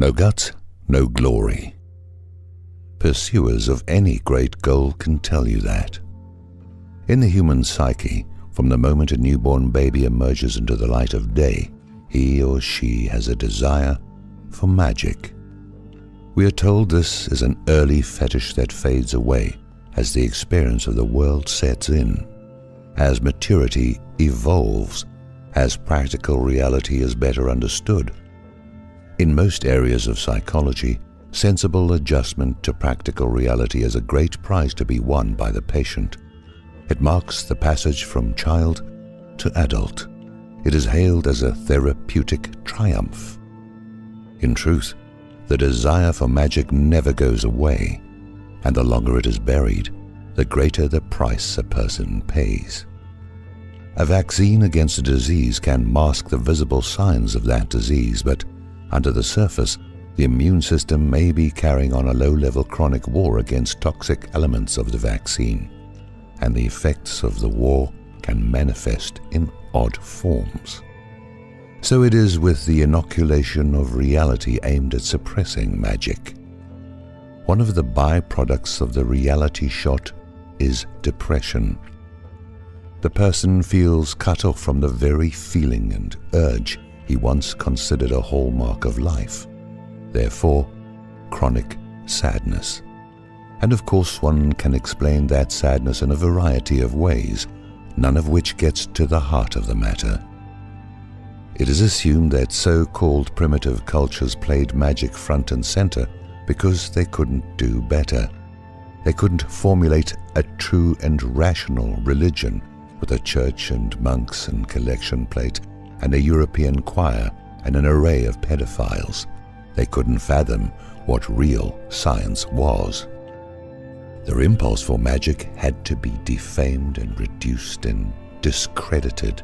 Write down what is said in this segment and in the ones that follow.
No guts, no glory. Pursuers of any great goal can tell you that. In the human psyche, from the moment a newborn baby emerges into the light of day, he or she has a desire for magic. We are told this is an early fetish that fades away as the experience of the world sets in, as maturity evolves, as practical reality is better understood. In most areas of psychology, sensible adjustment to practical reality is a great prize to be won by the patient. It marks the passage from child to adult. It is hailed as a therapeutic triumph. In truth, the desire for magic never goes away, and the longer it is buried, the greater the price a person pays. A vaccine against a disease can mask the visible signs of that disease, but under the surface, the immune system may be carrying on a low-level chronic war against toxic elements of the vaccine, and the effects of the war can manifest in odd forms. So it is with the inoculation of reality aimed at suppressing magic. One of the byproducts of the reality shot is depression. The person feels cut off from the very feeling and urge he once considered a hallmark of life. Therefore, chronic sadness. And of course one can explain that sadness in a variety of ways, none of which gets to the heart of the matter. It is assumed that so-called primitive cultures played magic front and center because they couldn't do better. They couldn't formulate a true and rational religion with a church and monks and collection plate and a European choir and an array of pedophiles. They couldn't fathom what real science was. Their impulse for magic had to be defamed and reduced and discredited.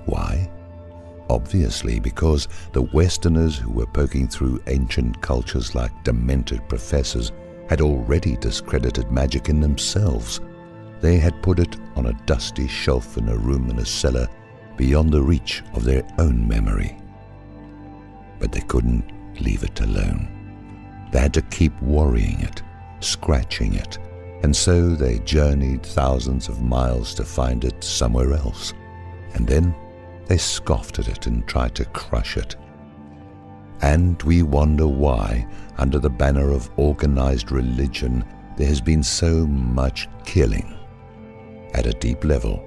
Why? Obviously because the Westerners who were poking through ancient cultures like demented professors had already discredited magic in themselves. They had put it on a dusty shelf in a room in a cellar beyond the reach of their own memory. But they couldn't leave it alone. They had to keep worrying it, scratching it, and so they journeyed thousands of miles to find it somewhere else. And then they scoffed at it and tried to crush it. And we wonder why, under the banner of organized religion, there has been so much killing. At a deep level,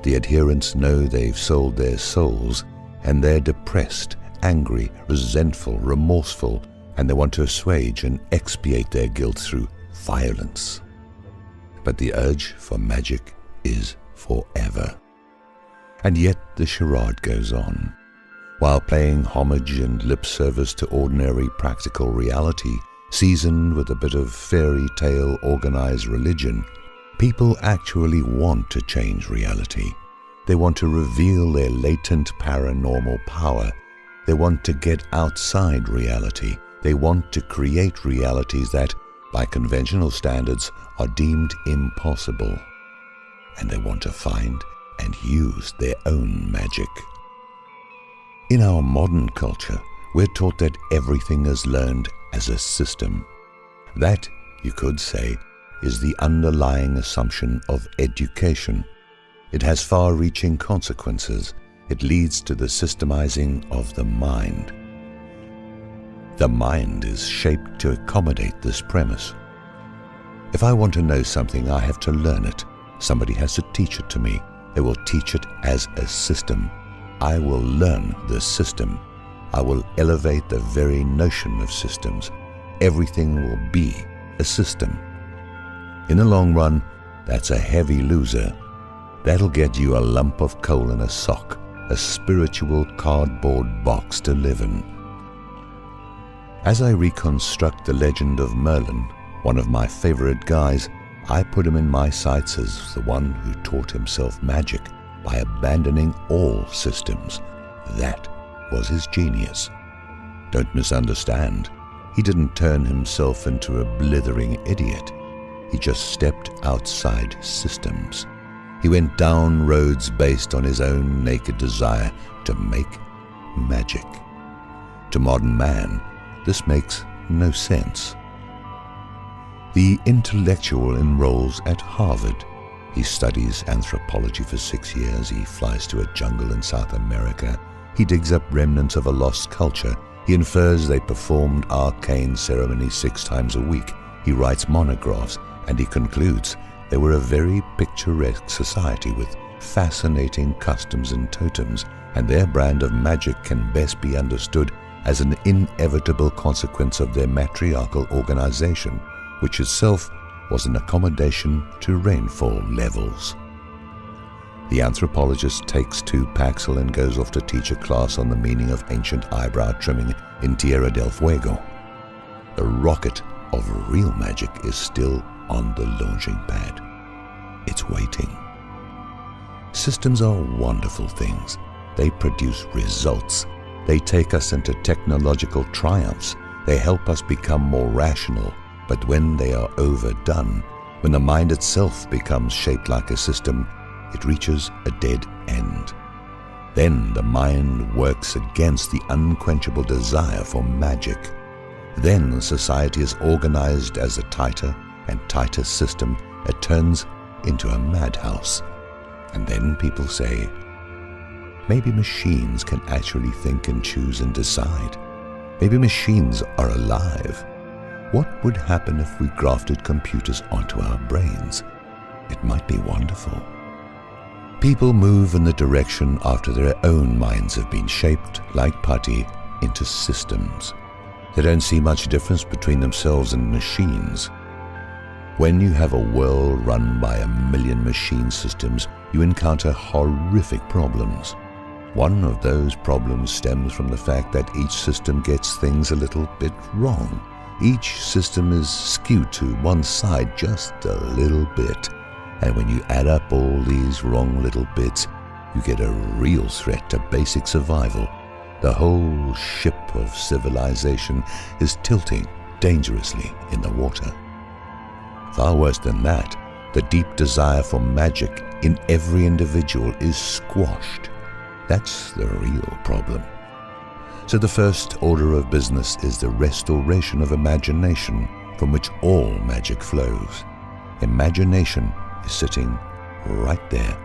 the adherents know they've sold their souls, and they're depressed, angry, resentful, remorseful, and they want to assuage and expiate their guilt through violence. But the urge for magic is forever. And yet the charade goes on. While paying homage and lip service to ordinary practical reality, seasoned with a bit of fairy tale organized religion, people actually want to change reality. They want to reveal their latent paranormal power. They want to get outside reality. They want to create realities that, by conventional standards, are deemed impossible. And they want to find and use their own magic. In our modern culture, we're taught that everything is learned as a system. That, you could say, is the underlying assumption of education. It has far-reaching consequences. It leads to the systemizing of the mind. The mind is shaped to accommodate this premise. If I want to know something, I have to learn it. Somebody has to teach it to me. They will teach it as a system. I will learn the system. I will elevate the very notion of systems. Everything will be a system. In the long run, that's a heavy loser. That'll get you a lump of coal in a sock, a spiritual cardboard box to live in. As I reconstruct the legend of Merlin, one of my favorite guys, I put him in my sights as the one who taught himself magic by abandoning all systems. That was his genius. Don't misunderstand. He didn't turn himself into a blithering idiot. He just stepped outside systems. He went down roads based on his own naked desire to make magic. To modern man, this makes no sense. The intellectual enrolls at Harvard. He studies anthropology for 6 years. He flies to a jungle in South America. He digs up remnants of a lost culture. He infers they performed arcane ceremonies 6 times a week. He writes monographs, and he concludes they were a very picturesque society with fascinating customs and totems, and their brand of magic can best be understood as an inevitable consequence of their matriarchal organization, which itself was an accommodation to rainfall levels. The anthropologist takes 2 Paxil and goes off to teach a class on the meaning of ancient eyebrow trimming in Tierra del Fuego. The rocket of real magic is still on the launching pad. It's waiting. Systems are wonderful things. They produce results. They take us into technological triumphs. They help us become more rational. But when they are overdone, when the mind itself becomes shaped like a system, it reaches a dead end. Then the mind works against the unquenchable desire for magic. Then society is organized as a tighter and tighter system. It turns into a madhouse. And then people say, maybe machines can actually think and choose and decide. Maybe machines are alive. What would happen if we grafted computers onto our brains? It might be wonderful. People move in the direction after their own minds have been shaped, like putty, into systems. They don't see much difference between themselves and machines. When you have a world run by 1,000,000 machine systems, you encounter horrific problems. One of those problems stems from the fact that each system gets things a little bit wrong. Each system is skewed to one side just a little bit. And when you add up all these wrong little bits, you get a real threat to basic survival. The whole ship of civilization is tilting dangerously in the water. Far worse than that, the deep desire for magic in every individual is squashed. That's the real problem. So the first order of business is the restoration of imagination, from which all magic flows. Imagination is sitting right there,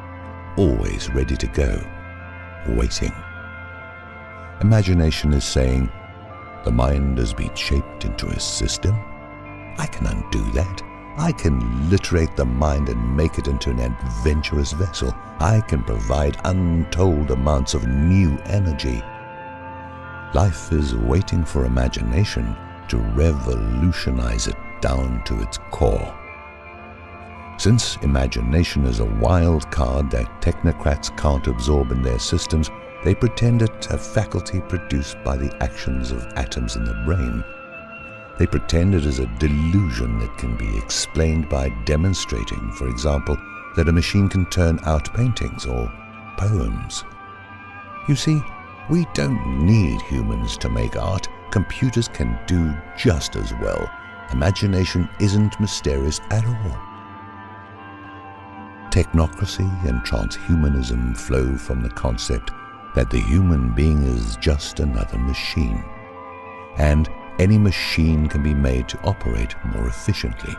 always ready to go, waiting. Imagination is saying, the mind has been shaped into a system. I can undo that. I can literate the mind and make it into an adventurous vessel. I can provide untold amounts of new energy. Life is waiting for imagination to revolutionize it down to its core. Since imagination is a wild card that technocrats can't absorb in their systems, they pretend it a faculty produced by the actions of atoms in the brain. They pretend it is a delusion that can be explained by demonstrating, for example, that a machine can turn out paintings or poems. You see, we don't need humans to make art. Computers can do just as well. Imagination isn't mysterious at all. Technocracy and transhumanism flow from the concept that the human being is just another machine, and any machine can be made to operate more efficiently.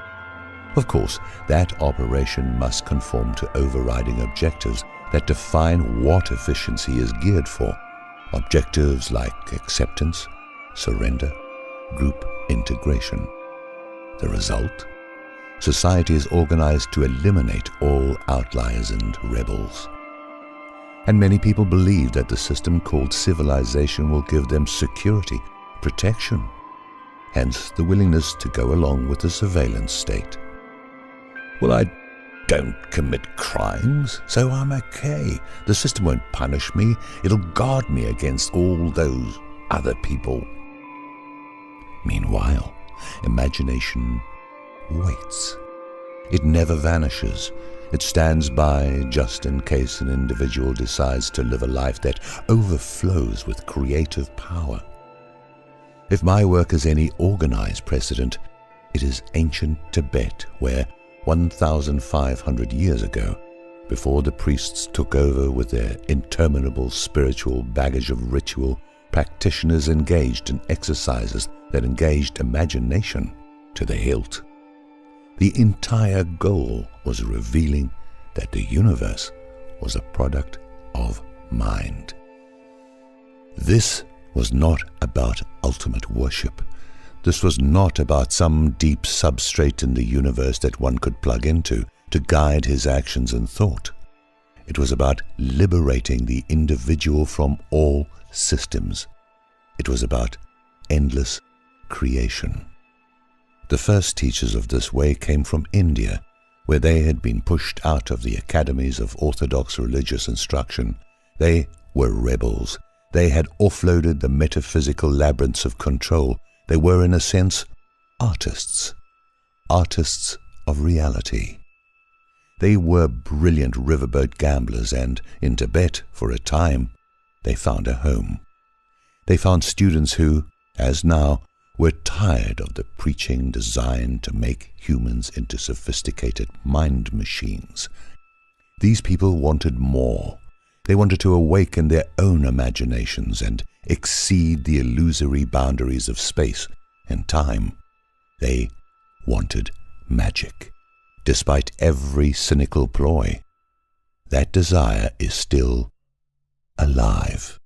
Of course, that operation must conform to overriding objectives that define what efficiency is geared for. Objectives like acceptance, surrender, group integration. The result? Society is organized to eliminate all outliers and rebels. And many people believe that the system called civilization will give them security, protection, hence the willingness to go along with the surveillance state. Well, I don't commit crimes, so I'm okay. The system won't punish me. It'll guard me against all those other people. Meanwhile, imagination waits. It never vanishes. It stands by just in case an individual decides to live a life that overflows with creative power. If my work has any organized precedent, it is ancient Tibet, where 1,500 years ago, before the priests took over with their interminable spiritual baggage of ritual, practitioners engaged in exercises that engaged imagination to the hilt. The entire goal was revealing that the universe was a product of mind. This was not about ultimate worship. This was not about some deep substrate in the universe that one could plug into to guide his actions and thought. It was about liberating the individual from all systems. It was about endless creation. The first teachers of this way came from India, where they had been pushed out of the academies of orthodox religious instruction. They were rebels. They had offloaded the metaphysical labyrinths of control. They were, in a sense, artists of reality. They were brilliant riverboat gamblers, and in Tibet, for a time, they found a home. They found students who, as now, were tired of the preaching designed to make humans into sophisticated mind machines. These people wanted more. They wanted to awaken their own imaginations and exceed the illusory boundaries of space and time. They wanted magic. Despite every cynical ploy, that desire is still alive.